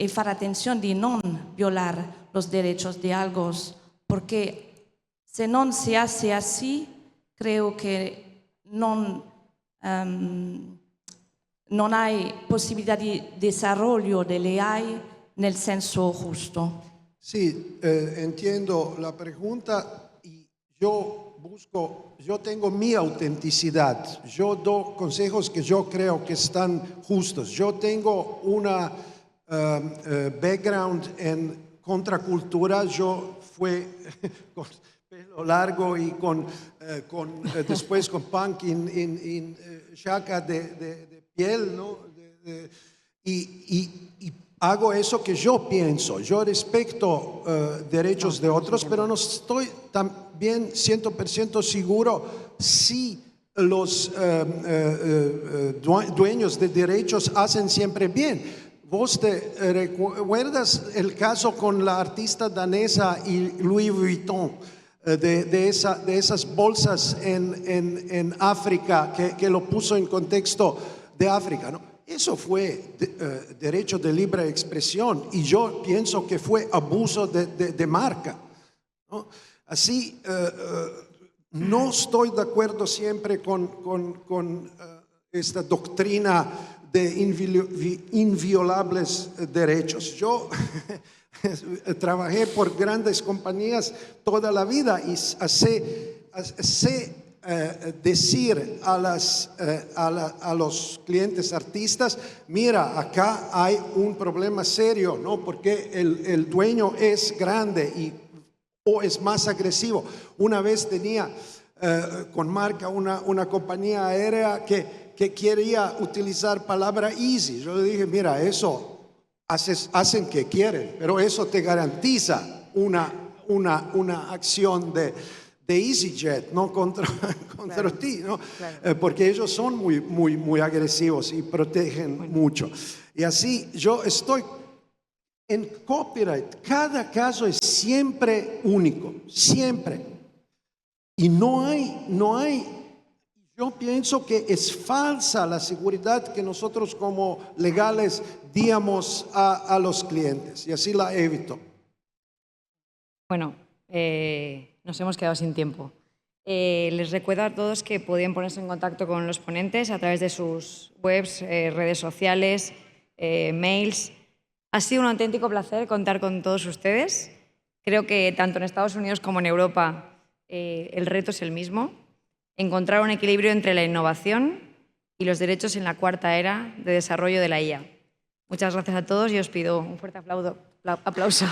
fare attenzione di non violar los derechos de algo? Porque si no se hace así, creo que no hay posibilidad de desarrollo del AI en el senso justo. Sí, entiendo la pregunta y yo tengo mi autenticidad. Yo doy consejos que yo creo que están justos. Yo tengo una background en contracultura. Yo fui con pelo largo y después con punk en chaca de piel, ¿no? Y hago eso que yo pienso. Yo respeto derechos de otros, pero no estoy también 100% seguro si los dueños de derechos hacen siempre bien. ¿Vos te recuerdas el caso con la artista danesa y Louis Vuitton? De esas bolsas en África, que lo puso en contexto de África, ¿no? Eso fue derecho de libre expresión y yo pienso que fue abuso de marca, ¿no? Así, no estoy de acuerdo siempre con esta doctrina de inviolables derechos. Yo trabajé por grandes compañías toda la vida y sé decir a los clientes artistas, mira, acá hay un problema serio, ¿no? Porque el dueño es grande o es más agresivo. Una vez tenía con marca una compañía aérea que quería utilizar palabra easy. Yo le dije, mira, eso hacen que quieren, pero eso te garantiza una acción de EasyJet, ¿no? contra claro, ti, ¿no? Claro. Porque ellos son muy agresivos y protegen mucho. Y así yo estoy en copyright. Cada caso es siempre único, siempre. Y no hay, yo pienso que es falsa la seguridad que nosotros como legales díamos a los clientes y así la evito. Bueno, nos hemos quedado sin tiempo. Les recuerdo a todos que podían ponerse en contacto con los ponentes a través de sus webs, redes sociales, mails. Ha sido un auténtico placer contar con todos ustedes. Creo que tanto en Estados Unidos como en Europa el reto es el mismo. Encontrar un equilibrio entre la innovación y los derechos en la cuarta era de desarrollo de la IA. Muchas gracias a todos y os pido un fuerte aplauso.